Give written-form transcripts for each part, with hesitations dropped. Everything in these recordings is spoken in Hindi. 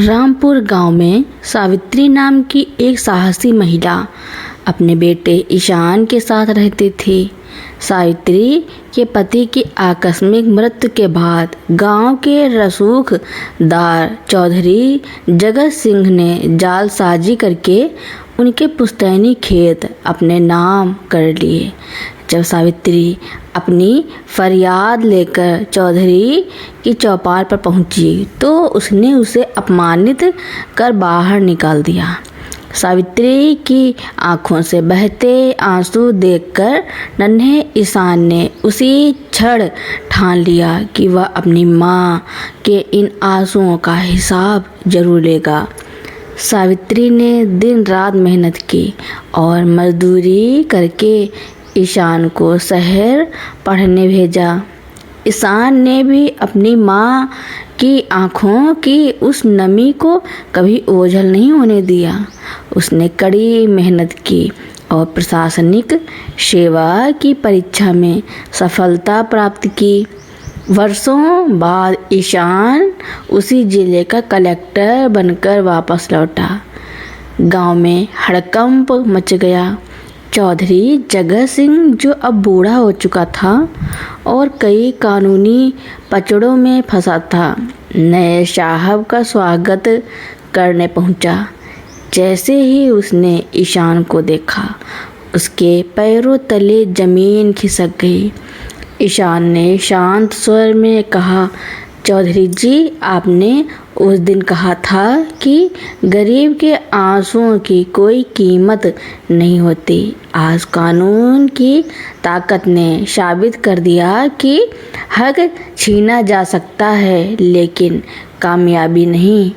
रामपुर गांव में सावित्री नाम की एक साहसी महिला अपने बेटे ईशान के साथ रहती थी। सावित्री के पति की आकस्मिक मृत्यु के बाद गांव के रसूखदार चौधरी जगत सिंह ने जालसाजी करके उनके पुश्तैनी खेत अपने नाम कर लिए। जब सावित्री अपनी फरियाद लेकर चौधरी की चौपाल पर पहुंची तो उसने उसे अपमानित कर बाहर निकाल दिया। सावित्री की आंखों से बहते आंसू देखकर नन्हे ईशान ने उसी क्षण ठान लिया कि वह अपनी माँ के इन आंसुओं का हिसाब जरूर लेगा। सावित्री ने दिन रात मेहनत की और मजदूरी करके ईशान को शहर पढ़ने भेजा। ईशान ने भी अपनी माँ की आँखों की उस नमी को कभी ओझल नहीं होने दिया। उसने कड़ी मेहनत की और प्रशासनिक सेवा की परीक्षा में सफलता प्राप्त की। वर्षों बाद ईशान उसी जिले का कलेक्टर बनकर वापस लौटा। गांव में हड़कंप मच गया। चौधरी जगत सिंह, जो अब बूढ़ा हो चुका था और कई कानूनी पचड़ों में फंसा था, नए साहब का स्वागत करने पहुंचा। जैसे ही उसने ईशान को देखा, उसके पैरों तले जमीन खिसक गई। ईशान ने शांत स्वर में कहा, चौधरी जी, आपने उस दिन कहा था कि गरीब के आंसुओं की कोई कीमत नहीं होती। आज कानून की ताकत ने साबित कर दिया कि हक छीना जा सकता है, लेकिन कामयाबी नहीं।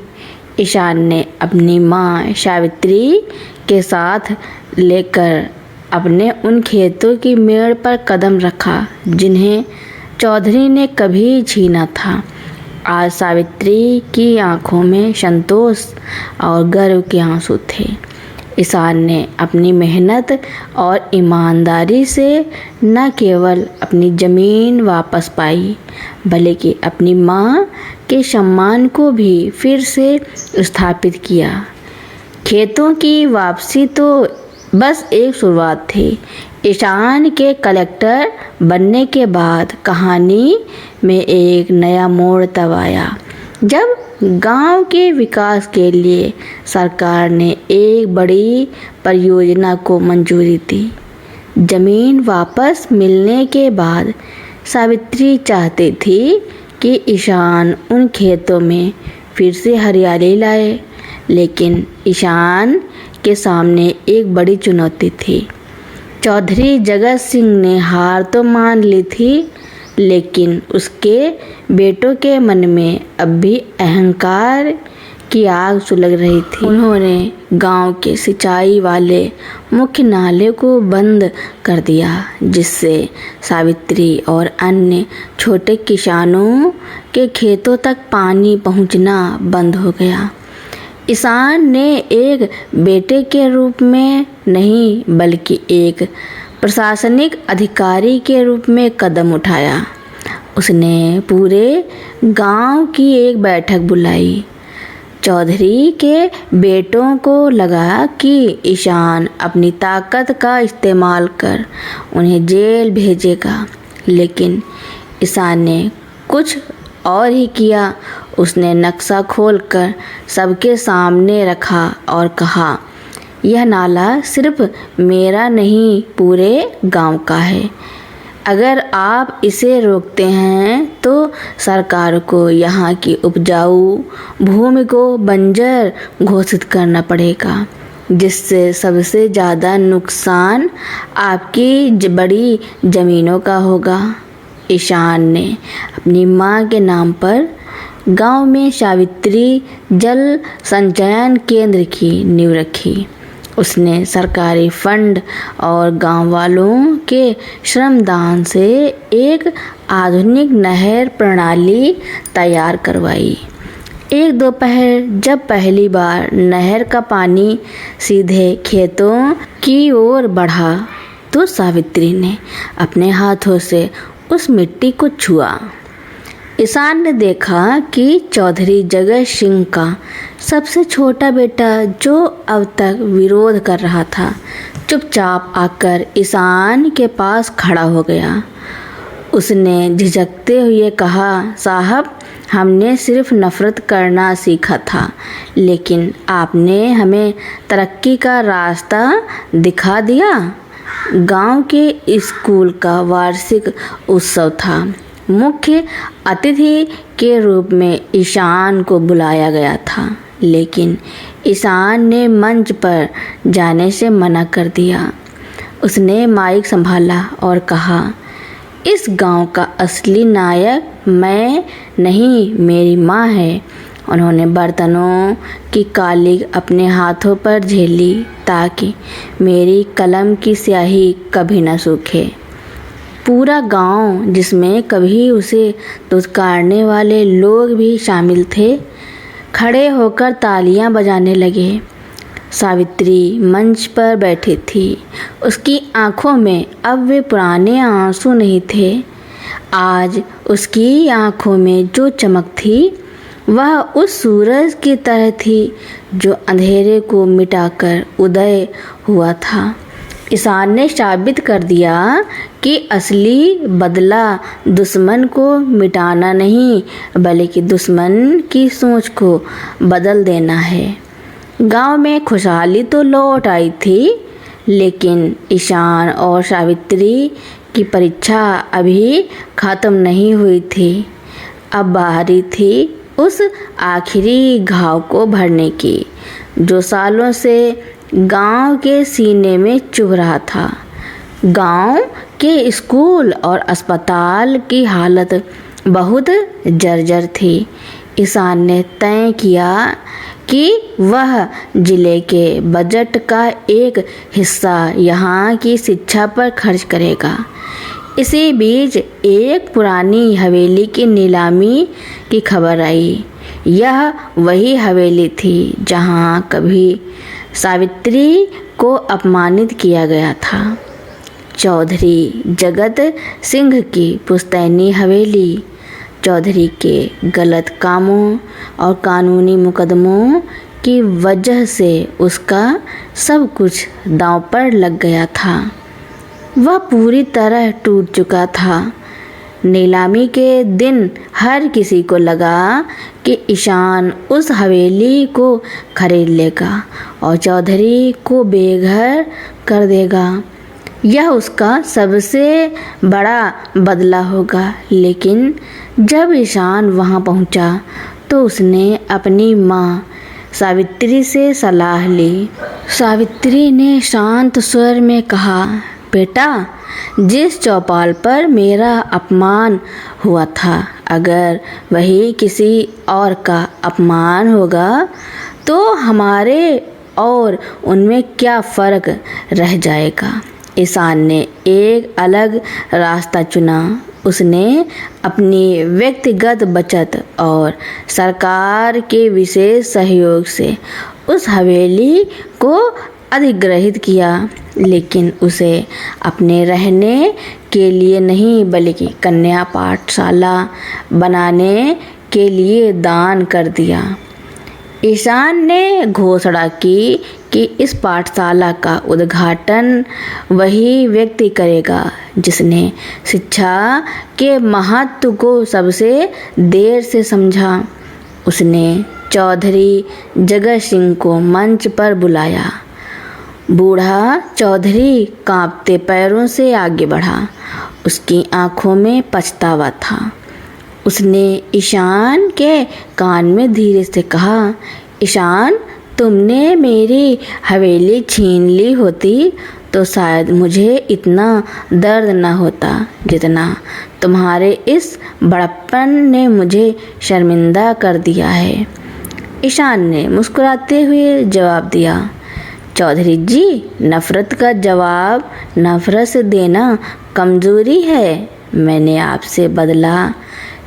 ईशान ने अपनी माँ सावित्री के साथ लेकर अपने उन खेतों की मेड़ पर कदम रखा जिन्हें चौधरी ने कभी छीना था। आज सावित्री की आंखों में संतोष और गर्व के आंसू थे। ईशान ने अपनी मेहनत और ईमानदारी से न केवल अपनी ज़मीन वापस पाई, बल्कि अपनी माँ के सम्मान को भी फिर से स्थापित किया। खेतों की वापसी तो बस एक शुरुआत थी। ईशान के कलेक्टर बनने के बाद कहानी में एक नया मोड़ तब आया, जब गांव के विकास के लिए सरकार ने एक बड़ी परियोजना को मंजूरी दी। जमीन वापस मिलने के बाद सावित्री चाहती थी कि ईशान उन खेतों में फिर से हरियाली लाए, लेकिन ईशान के सामने एक बड़ी चुनौती थी। चौधरी जगत सिंह ने हार तो मान ली थी, लेकिन उसके बेटों के मन में अब भी अहंकार की आग सुलग रही थी। उन्होंने गांव के सिंचाई वाले मुख्य नाले को बंद कर दिया, जिससे सावित्री और अन्य छोटे किसानों के खेतों तक पानी पहुंचना बंद हो गया। ईशान ने एक बेटे के रूप में नहीं, बल्कि एक प्रशासनिक अधिकारी के रूप में कदम उठाया। उसने पूरे गांव की एक बैठक बुलाई। चौधरी के बेटों को लगा कि ईशान अपनी ताकत का इस्तेमाल कर उन्हें जेल भेजेगा, लेकिन ईशान ने कुछ और ही किया। उसने नक्शा खोलकर सबके सामने रखा और कहा, यह नाला सिर्फ मेरा नहीं, पूरे गांव का है। अगर आप इसे रोकते हैं तो सरकार को यहाँ की उपजाऊ भूमि को बंजर घोषित करना पड़ेगा, जिससे सबसे ज़्यादा नुकसान आपकी बड़ी ज़मीनों का होगा। ईशान ने अपनी माँ के नाम पर गांव में सावित्री जल संचयन केंद्र की नींव रखी। उसने सरकारी फंड और गांव वालों के श्रमदान से एक आधुनिक नहर प्रणाली तैयार करवाई। एक दोपहर जब पहली बार नहर का पानी सीधे खेतों की ओर बढ़ा, तो सावित्री ने अपने हाथों से उस मिट्टी को छुआ। ईशान ने देखा कि चौधरी जगत सिंह का सबसे छोटा बेटा, जो अब तक विरोध कर रहा था, चुपचाप आकर ईशान के पास खड़ा हो गया। उसने झिझकते हुए कहा, साहब, हमने सिर्फ नफ़रत करना सीखा था, लेकिन आपने हमें तरक्की का रास्ता दिखा दिया। गांव के स्कूल का वार्षिक उत्सव था। मुख्य अतिथि के रूप में ईशान को बुलाया गया था, लेकिन ईशान ने मंच पर जाने से मना कर दिया। उसने माइक संभाला और कहा, इस गांव का असली नायक मैं नहीं, मेरी माँ है। उन्होंने बर्तनों की काली अपने हाथों पर झेली ताकि मेरी कलम की स्याही कभी न सूखे। पूरा गांव, जिसमें कभी उसे दुत्कारने वाले लोग भी शामिल थे, खड़े होकर तालियां बजाने लगे। सावित्री मंच पर बैठी थी। उसकी आंखों में अब वे पुराने आंसू नहीं थे। आज उसकी आंखों में जो चमक थी वह उस सूरज की तरह थी जो अंधेरे को मिटाकर उदय हुआ था। ईशान ने साबित कर दिया कि असली बदला दुश्मन को मिटाना नहीं, बल्कि दुश्मन की सोच को बदल देना है। गांव में खुशहाली तो लौट आई थी, लेकिन ईशान और सावित्री की परीक्षा अभी खत्म नहीं हुई थी। अब बारी थी उस आखिरी घाव को भरने की, जो सालों से गांव के सीने में चुभ रहा था। गांव के स्कूल और अस्पताल की हालत बहुत जर्जर थी। ईशान ने तय किया कि वह जिले के बजट का एक हिस्सा यहाँ की शिक्षा पर खर्च करेगा। इसी बीच एक पुरानी हवेली की नीलामी की खबर आई। यह वही हवेली थी जहाँ कभी सावित्री को अपमानित किया गया था। चौधरी जगत सिंह की पुश्तैनी हवेली। चौधरी के गलत कामों और कानूनी मुकदमों की वजह से उसका सब कुछ दांव पर लग गया था। वह पूरी तरह टूट चुका था। नीलामी के दिन हर किसी को लगा कि ईशान उस हवेली को खरीद लेगा और चौधरी को बेघर कर देगा। यह उसका सबसे बड़ा बदला होगा। लेकिन जब ईशान वहां पहुंचा तो उसने अपनी माँ सावित्री से सलाह ली। सावित्री ने शांत स्वर में कहा, बेटा, जिस चौपाल पर मेरा अपमान हुआ था, अगर वही किसी और का अपमान होगा तो हमारे और उनमें क्या फ़र्क रह जाएगा। ईशान ने एक अलग रास्ता चुना। उसने अपनी व्यक्तिगत बचत और सरकार के विशेष सहयोग से उस हवेली को अधिग्रहित किया, लेकिन उसे अपने रहने के लिए नहीं, बल्कि कन्या पाठशाला बनाने के लिए दान कर दिया। ईशान ने घोषणा की कि इस पाठशाला का उद्घाटन वही व्यक्ति करेगा जिसने शिक्षा के महत्व को सबसे देर से समझा। उसने चौधरी जगत सिंह को मंच पर बुलाया। बूढ़ा चौधरी कांपते पैरों से आगे बढ़ा। उसकी आंखों में पछतावा था। उसने ईशान के कान में धीरे से कहा, ईशान, तुमने मेरी हवेली छीन ली होती तो शायद मुझे इतना दर्द न होता जितना तुम्हारे इस बड़प्पन ने मुझे शर्मिंदा कर दिया है। ईशान ने मुस्कुराते हुए जवाब दिया, चौधरी जी, नफ़रत का जवाब नफ़रत से देना कमज़ोरी है। मैंने आपसे बदला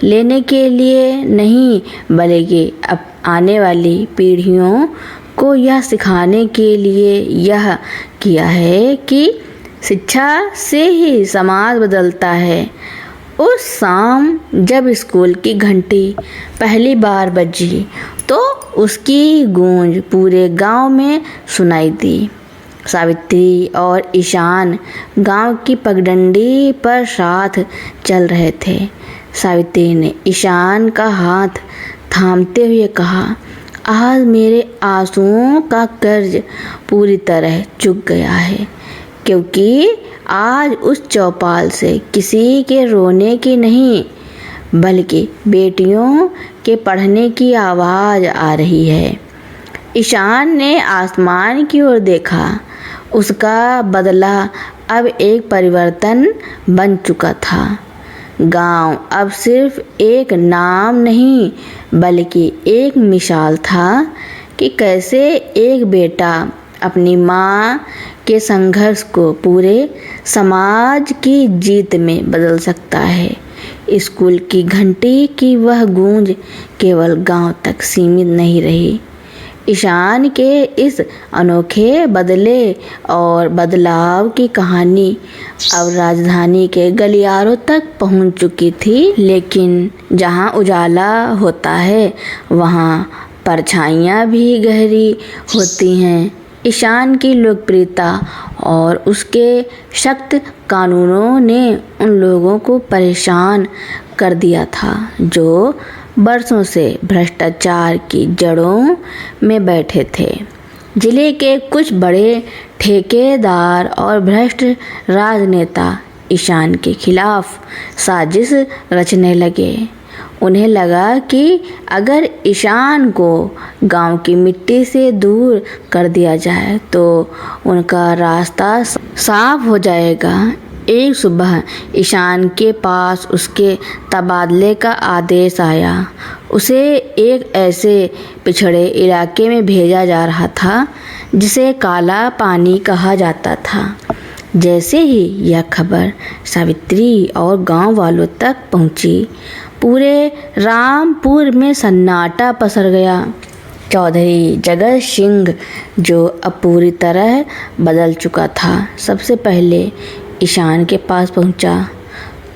लेने के लिए नहीं, बल्कि अब आने वाली पीढ़ियों को यह सिखाने के लिए यह किया है कि शिक्षा से ही समाज बदलता है उस शाम जब स्कूल की घंटी पहली बार बजी तो उसकी गूंज पूरे गांव में सुनाई दी। सावित्री और ईशान गांव की पगडंडी पर साथ चल रहे थे। सावित्री ने ईशान का हाथ थामते हुए कहा, आज मेरे आंसुओं का कर्ज पूरी तरह चुक गया है, क्योंकि आज उस चौपाल से किसी के रोने की नहीं बल्कि बेटियों के पढ़ने की आवाज़ आ रही है। ईशान ने आसमान की ओर देखा। उसका बदला अब एक परिवर्तन बन चुका था। गांव अब सिर्फ एक नाम नहीं बल्कि एक मिसाल था कि कैसे एक बेटा अपनी माँ के संघर्ष को पूरे समाज की जीत में बदल सकता है। स्कूल की घंटी की वह गूंज केवल गांव तक सीमित नहीं रही। ईशान के इस अनोखे बदले और बदलाव की कहानी अब राजधानी के गलियारों तक पहुंच चुकी थी। लेकिन जहां उजाला होता है वहां परछाइयां भी गहरी होती हैं। ईशान की लोकप्रियता और उसके सख्त कानूनों ने उन लोगों को परेशान कर दिया था जो बरसों से भ्रष्टाचार की जड़ों में बैठे थे। जिले के कुछ बड़े ठेकेदार और भ्रष्ट राजनेता ईशान के खिलाफ साजिश रचने लगे। उन्हें लगा कि अगर ईशान को गांव की मिट्टी से दूर कर दिया जाए तो उनका रास्ता साफ हो जाएगा। एक सुबह ईशान के पास उसके तबादले का आदेश आया। उसे एक ऐसे पिछड़े इलाके में भेजा जा रहा था जिसे काला पानी कहा जाता था। जैसे ही यह खबर सावित्री और गांव वालों तक पहुंची, पूरे रामपुर में सन्नाटा पसर गया। चौधरी जगत सिंह, जो अब पूरी तरह बदल चुका था, सबसे पहले ईशान के पास पहुंचा।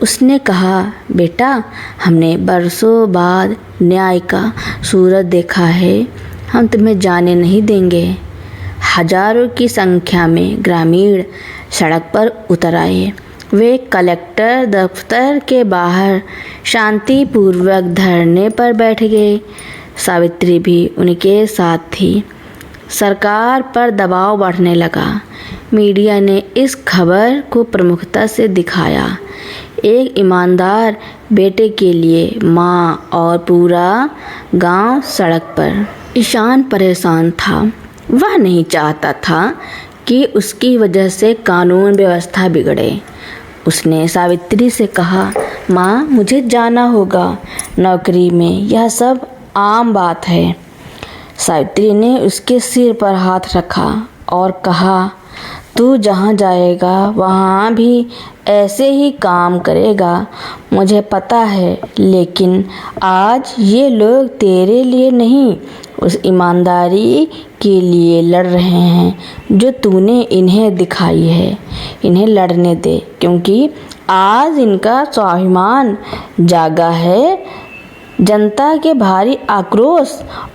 उसने कहा, बेटा, हमने बरसों बाद न्याय का सूरज देखा है। हम तुम्हें जाने नहीं देंगे। हजारों की संख्या में ग्रामीण सड़क पर उतर आए। वे कलेक्टर दफ्तर के बाहर शांतिपूर्वक धरने पर बैठ गए। सावित्री भी उनके साथ थी। सरकार पर दबाव बढ़ने लगा। मीडिया ने इस खबर को प्रमुखता से दिखाया। एक ईमानदार बेटे के लिए माँ और पूरा गांव सड़क पर। ईशान परेशान था। वह नहीं चाहता था कि उसकी वजह से कानून व्यवस्था बिगड़े। उसने सावित्री से कहा, माँ, मुझे जाना होगा। नौकरी में यह सब आम बात है। सावित्री ने उसके सिर पर हाथ रखा और कहा, तू जहाँ जाएगा वहाँ भी ऐसे ही काम करेगा, मुझे पता है। लेकिन आज ये लोग तेरे लिए नहीं, उस ईमानदारी के लिए लड़ रहे हैं जो तूने इन्हें दिखाई है। इन्हें लड़ने दे, क्योंकि आज इनका स्वाभिमान जागा है। जनता के भारी आक्रोश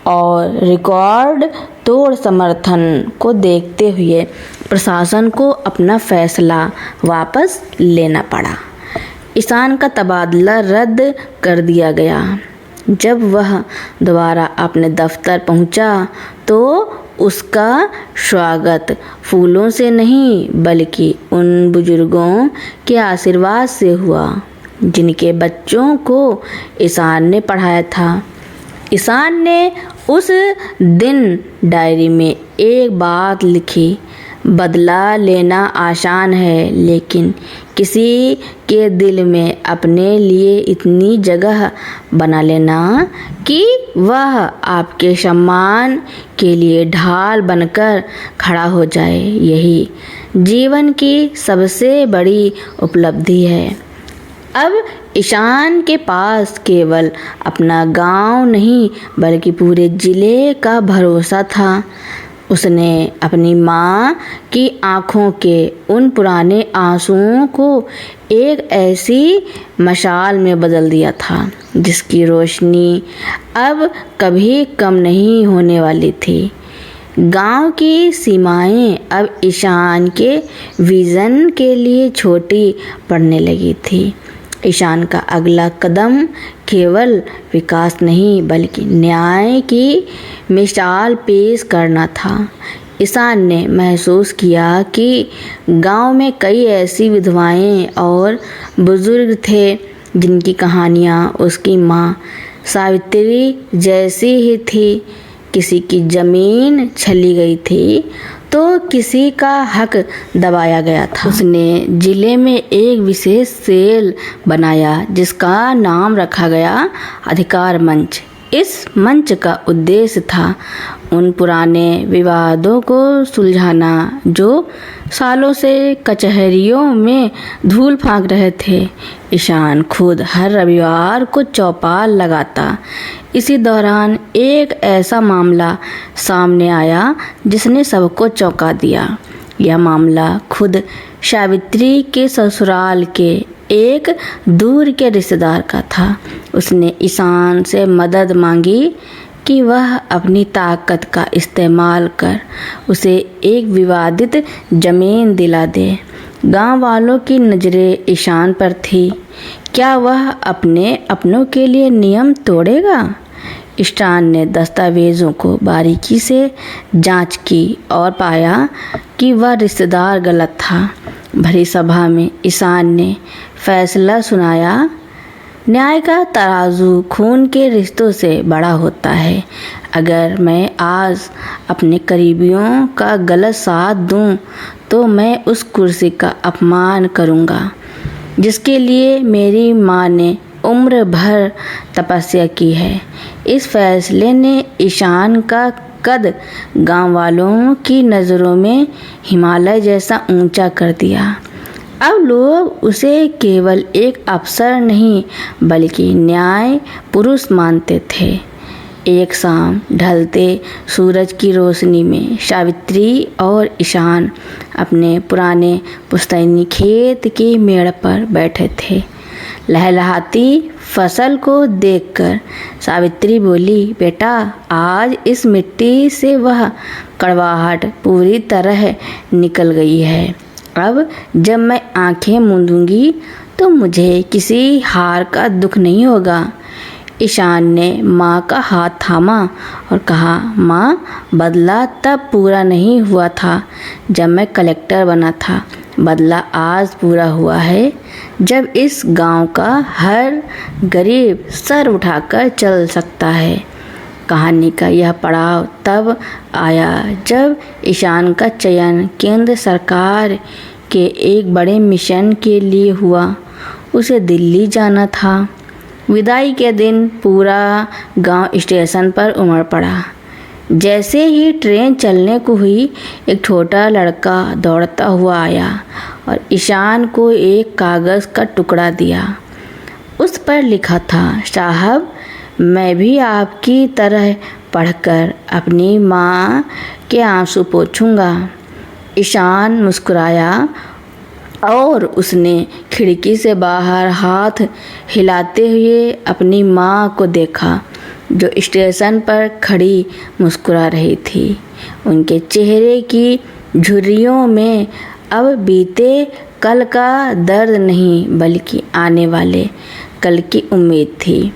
और रिकॉर्ड तोड़ समर्थन को देखते हुए प्रशासन को अपना फैसला वापस लेना पड़ा। ईशान का तबादला रद्द कर दिया गया। जब वह दोबारा अपने दफ्तर पहुंचा तो उसका स्वागत फूलों से नहीं बल्कि उन बुजुर्गों के आशीर्वाद से हुआ जिनके बच्चों को ईशान ने पढ़ाया था। ईशान ने उस दिन डायरी में एक बात लिखी, बदला लेना आसान है, लेकिन किसी के दिल में अपने लिए इतनी जगह बना लेना कि वह आपके सम्मान के लिए ढाल बनकर खड़ा हो जाए, यही जीवन की सबसे बड़ी उपलब्धि है। अब ईशान के पास केवल अपना गांव नहीं बल्कि पूरे जिले का भरोसा था। उसने अपनी माँ की आँखों के उन पुराने आंसुओं को एक ऐसी मशाल में बदल दिया था जिसकी रोशनी अब कभी कम नहीं होने वाली थी। गांव की सीमाएं अब ईशान के विज़न के लिए छोटी पड़ने लगी थी। ईशान का अगला कदम केवल विकास नहीं बल्कि न्याय की मिसाल पेश करना था। ईशान ने महसूस किया कि गांव में कई ऐसी विधवाएं और बुजुर्ग थे जिनकी कहानियां उसकी माँ सावित्री जैसी ही थी। किसी की जमीन छली गई थी तो किसी का हक दबाया गया था। उसने जिले में एक विशेष सेल बनाया जिसका नाम रखा गया अधिकार मंच। इस मंच का उद्देश्य था उन पुराने विवादों को सुलझाना जो सालों से कचहरियों में धूल फांक रहे थे। ईशान खुद हर रविवार को चौपाल लगाता। इसी दौरान एक ऐसा मामला सामने आया जिसने सबको चौंका दिया। यह मामला खुद सावित्री के ससुराल के एक दूर के रिश्तेदार का था। उसने ईशान से मदद मांगी कि वह अपनी ताकत का इस्तेमाल कर उसे एक विवादित जमीन दिला दे। गांव वालों की नज़रें ईशान पर थी। क्या वह अपने अपनों के लिए नियम तोड़ेगा? ईशान ने दस्तावेज़ों को बारीकी से जांच की और पाया कि वह रिश्तेदार गलत था। भरी सभा में ईशान ने फैसला सुनाया, न्याय का तराजू खून के रिश्तों से बड़ा होता है। अगर मैं आज अपने करीबियों का गलत साथ दूं तो मैं उस कुर्सी का अपमान करूंगा जिसके लिए मेरी माँ ने उम्र भर तपस्या की है। इस फैसले ने ईशान का कद गांव वालों की नज़रों में हिमालय जैसा ऊंचा कर दिया। अब लोग उसे केवल एक अफसर नहीं बल्कि न्याय पुरुष मानते थे। एक शाम ढलते सूरज की रोशनी में सावित्री और ईशान अपने पुराने पुश्तैनी खेत के मेड़ पर बैठे थे। लहलहाती फसल को देखकर सावित्री बोली, बेटा, आज इस मिट्टी से वह कड़वाहट पूरी तरह निकल गई है। अब जब मैं आंखें मूंदूंगी तो मुझे किसी हार का दुख नहीं होगा। ईशान ने माँ का हाथ थामा और कहा, माँ, बदला तब पूरा नहीं हुआ था जब मैं कलेक्टर बना था। बदला आज पूरा हुआ है जब इस गांव का हर गरीब सर उठाकर चल सकता है। कहानी का यह पड़ाव तब आया जब ईशान का चयन केंद्र सरकार के एक बड़े मिशन के लिए हुआ। उसे दिल्ली जाना था। विदाई के दिन पूरा गांव स्टेशन पर उमड़ पड़ा। जैसे ही ट्रेन चलने को हुई, एक छोटा लड़का दौड़ता हुआ आया और ईशान को एक कागज़ का टुकड़ा दिया। उस पर लिखा था, साहब, मैं भी आपकी तरह पढ़कर अपनी माँ के आंसू पोंछूंगा। ईशान मुस्कुराया और उसने खिड़की से बाहर हाथ हिलाते हुए अपनी माँ को देखा जो स्टेशन पर खड़ी मुस्कुरा रही थी। उनके चेहरे की झुर्रियों में अब बीते कल का दर्द नहीं बल्कि आने वाले कल की उम्मीद थी।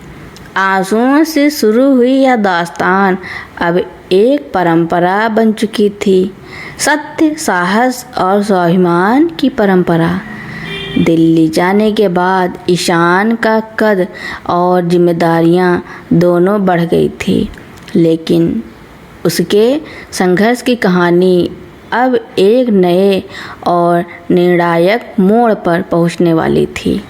आंसुओं से शुरू हुई यह दास्तान अब एक परंपरा बन चुकी थी, सत्य, साहस और स्वाभिमान की परंपरा। दिल्ली जाने के बाद ईशान का कद और जिम्मेदारियां दोनों बढ़ गई थी, लेकिन उसके संघर्ष की कहानी अब एक नए और निर्णायक मोड़ पर पहुंचने वाली थी।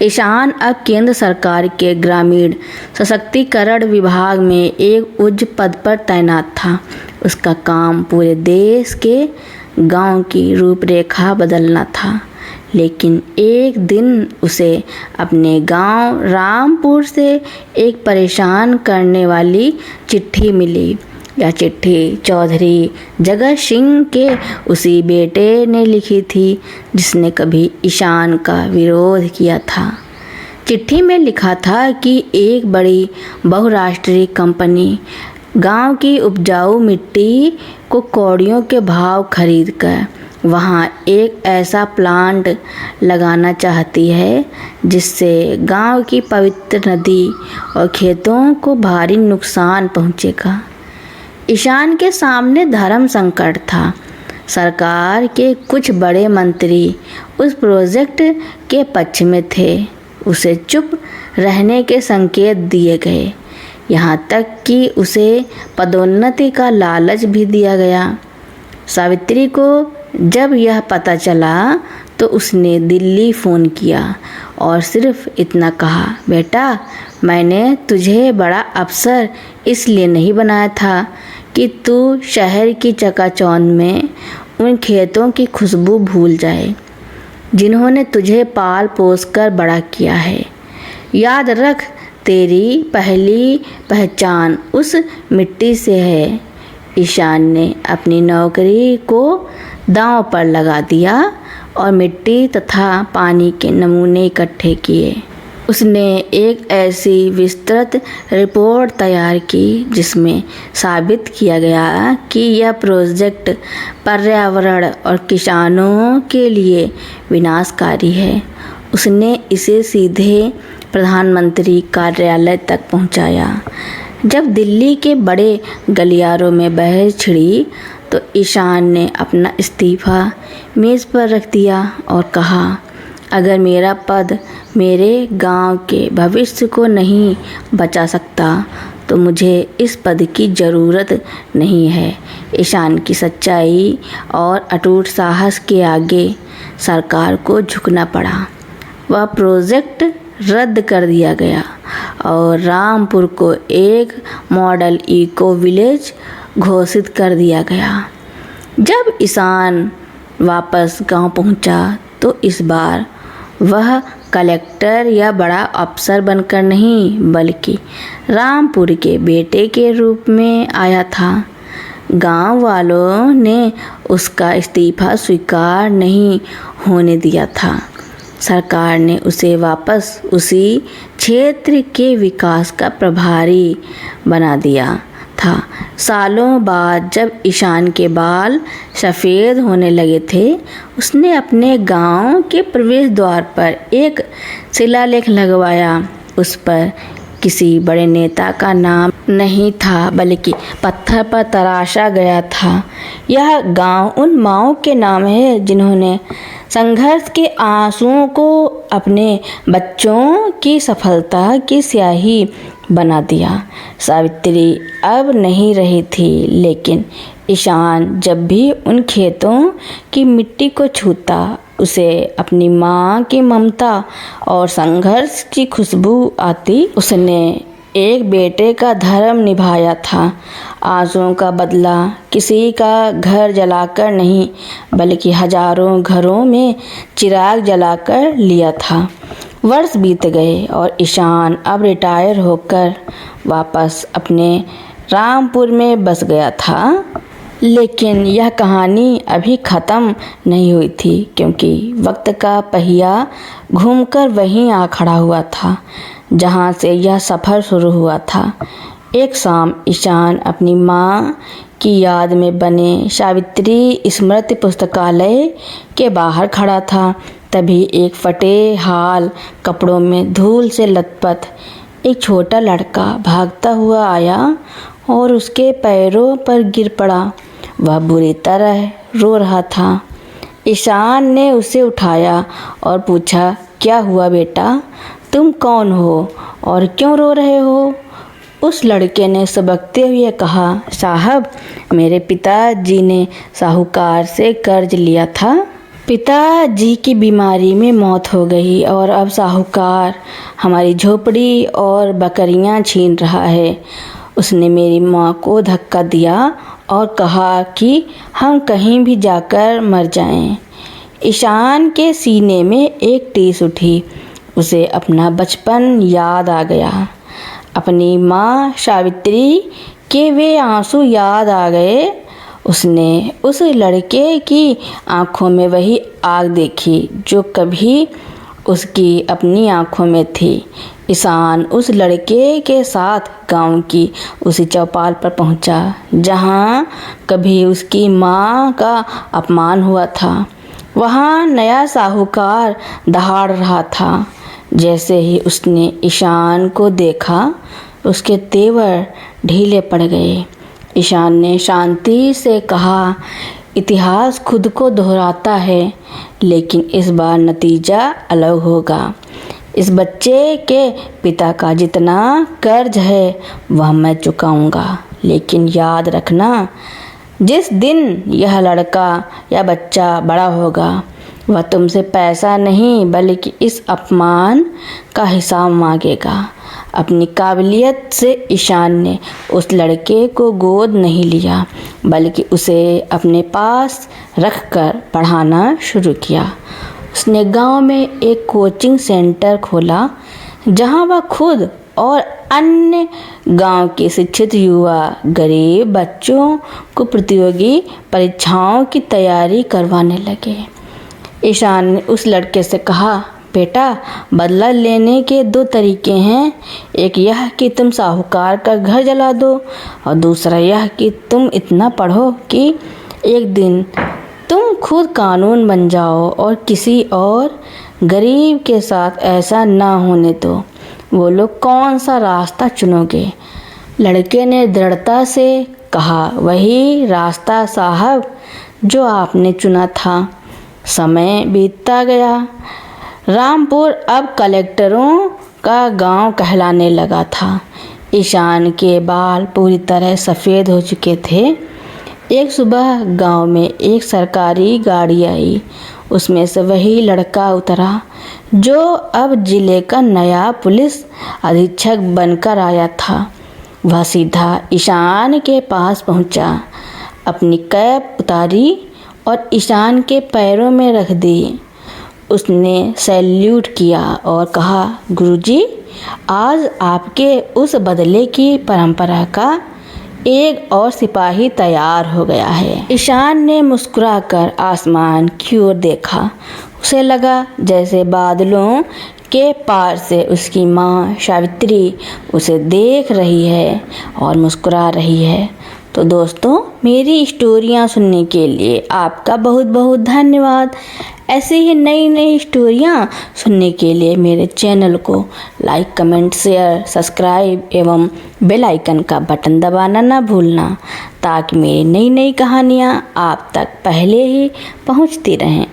ईशान अब केंद्र सरकार के ग्रामीण सशक्तिकरण विभाग में एक उच्च पद पर तैनात था। उसका काम पूरे देश के गांव की रूपरेखा बदलना था। लेकिन एक दिन उसे अपने गांव रामपुर से एक परेशान करने वाली चिट्ठी मिली। यह चिट्ठी चौधरी जगत सिंह के उसी बेटे ने लिखी थी जिसने कभी ईशान का विरोध किया था। चिट्ठी में लिखा था कि एक बड़ी बहुराष्ट्रीय कंपनी गांव की उपजाऊ मिट्टी को कौड़ियों के भाव खरीदकर वहां एक ऐसा प्लांट लगाना चाहती है जिससे गांव की पवित्र नदी और खेतों को भारी नुकसान पहुंचेगा। ईशान के सामने धर्म संकट था। सरकार के कुछ बड़े मंत्री उस प्रोजेक्ट के पक्ष में थे। उसे चुप रहने के संकेत दिए गए, यहाँ तक कि उसे पदोन्नति का लालच भी दिया गया। सावित्री को जब यह पता चला तो उसने दिल्ली फ़ोन किया और सिर्फ इतना कहा, बेटा, मैंने तुझे बड़ा अफसर इसलिए नहीं बनाया था कि तू शहर की चकाचौंध में उन खेतों की खुशबू भूल जाए जिन्होंने तुझे पाल पोस कर बड़ा किया है। याद रख, तेरी पहली पहचान उस मिट्टी से है। ईशान ने अपनी नौकरी को दांव पर लगा दिया और मिट्टी तथा पानी के नमूने इकट्ठे किए। उसने एक ऐसी विस्तृत रिपोर्ट तैयार की जिसमें साबित किया गया कि यह प्रोजेक्ट पर्यावरण और किसानों के लिए विनाशकारी है। उसने इसे सीधे प्रधानमंत्री कार्यालय तक पहुंचाया। जब दिल्ली के बड़े गलियारों में बहस छिड़ी तो ईशान ने अपना इस्तीफा मेज़ पर रख दिया और कहा, अगर मेरा पद मेरे गांव के भविष्य को नहीं बचा सकता तो मुझे इस पद की ज़रूरत नहीं है। ईशान की सच्चाई और अटूट साहस के आगे सरकार को झुकना पड़ा। वह प्रोजेक्ट रद्द कर दिया गया और रामपुर को एक मॉडल इको विलेज घोषित कर दिया गया। जब ईशान वापस गांव पहुंचा तो इस बार वह कलेक्टर या बड़ा अफसर बनकर नहीं बल्कि रामपुर के बेटे के रूप में आया था। गांव वालों ने उसका इस्तीफा स्वीकार नहीं होने दिया था। सरकार ने उसे वापस उसी क्षेत्र के विकास का प्रभारी बना दिया था। सालों बाद जब ईशान के बाल सफ़ेद होने लगे थे, उसने अपने गांव के प्रवेश द्वार पर एक शिलालेख लगवाया। उस पर किसी बड़े नेता का नाम नहीं था बल्कि पत्थर पर तराशा गया था, यह गांव उन माँओं के नाम है जिन्होंने संघर्ष के आंसुओं को अपने बच्चों की सफलता की स्याही बना दिया। सावित्री अब नहीं रही थी, लेकिन ईशान जब भी उन खेतों की मिट्टी को छूता उसे अपनी माँ की ममता और संघर्ष की खुशबू आती। उसने एक बेटे का धर्म निभाया था, आंसुओं का बदला किसी का घर जलाकर नहीं बल्कि हजारों घरों में चिराग जलाकर लिया था। वर्ष बीत गए और ईशान अब रिटायर होकर वापस अपने रामपुर में बस गया था। लेकिन यह कहानी अभी ख़त्म नहीं हुई थी, क्योंकि वक्त का पहिया घूमकर वहीं आ खड़ा हुआ था जहाँ से यह सफ़र शुरू हुआ था। एक शाम ईशान अपनी माँ की याद में बने सावित्री स्मृति पुस्तकालय के बाहर खड़ा था। तभी एक फटे हाल कपड़ों में धूल से लथपथ एक छोटा लड़का भागता हुआ आया और उसके पैरों पर गिर पड़ा। वह बुरी तरह रो रहा था। ईशान ने उसे उठाया और पूछा, क्या हुआ बेटा, तुम कौन हो और क्यों रो रहे हो? उस लड़के ने सबकते हुए कहा, साहब, मेरे पिताजी ने साहूकार से कर्ज लिया था। पिताजी की बीमारी में मौत हो गई और अब साहूकार हमारी झोपड़ी और बकरियां छीन रहा है। उसने मेरी माँ को धक्का दिया और कहा कि हम कहीं भी जाकर मर जाएं। ईशान के सीने में एक टीस उठी। उसे अपना बचपन याद आ गया। अपनी माँ सावित्री के वे आंसू याद आ गए। उसने उस लड़के की आंखों में वही आग देखी जो कभी उसकी अपनी आंखों में थी। ईशान उस लड़के के साथ गांव की उसी चौपाल पर पहुंचा जहां कभी उसकी मां का अपमान हुआ था। वहां नया साहूकार दहाड़ रहा था। जैसे ही उसने ईशान को देखा, उसके तेवर ढीले पड़ गए। ईशान ने शांति से कहा, इतिहास खुद को दोहराता है, लेकिन इस बार नतीजा अलग होगा। इस बच्चे के पिता का जितना कर्ज है वह मैं चुकाऊंगा, लेकिन याद रखना, जिस दिन यह लड़का या बच्चा बड़ा होगा, वह तुमसे पैसा नहीं बल्कि इस अपमान का हिसाब मांगेगा। अपनी काबिलियत से ईशान ने उस लड़के को गोद नहीं लिया, बल्कि उसे अपने पास रखकर पढ़ाना शुरू किया। उसने गांव में एक कोचिंग सेंटर खोला जहां वह खुद और अन्य गांव के शिक्षित युवा गरीब बच्चों को प्रतियोगी परीक्षाओं की तैयारी करवाने लगे। ईशान ने उस लड़के से कहा, बेटा, बदला लेने के 2 तरीके हैं। एक यह कि तुम साहूकार का घर जला दो, और दूसरा यह कि तुम इतना पढ़ो कि एक दिन तुम खुद कानून बन जाओ और किसी और गरीब के साथ ऐसा ना होने दो। बोलो, कौन सा रास्ता चुनोगे? लड़के ने दृढ़ता से कहा, वही रास्ता साहब जो आपने चुना था। समय बीतता गया। रामपुर अब कलेक्टरों का गांव कहलाने लगा था। ईशान के बाल पूरी तरह सफ़ेद हो चुके थे। एक सुबह गांव में एक सरकारी गाड़ी आई। उसमें से वही लड़का उतरा जो अब जिले का नया पुलिस अधीक्षक बनकर आया था। वह सीधा ईशान के पास पहुंचा, अपनी कैप उतारी और ईशान के पैरों में रख दी। उसने सैल्यूट किया और कहा, गुरुजी, आज आपके उस बदले की परंपरा का एक और सिपाही तैयार हो गया है। ईशान ने मुस्कुराकर आसमान की ओर देखा। उसे लगा जैसे बादलों के पार से उसकी माँ सावित्री उसे देख रही है और मुस्कुरा रही है। तो दोस्तों, मेरी स्टोरियाँ सुनने के लिए आपका बहुत बहुत धन्यवाद। ऐसे ही नई नई स्टोरियाँ सुनने के लिए मेरे चैनल को लाइक, कमेंट, शेयर, सब्सक्राइब एवं बेल आइकन का बटन दबाना ना भूलना, ताकि मेरी नई नई कहानियाँ आप तक पहले ही पहुँचती रहें।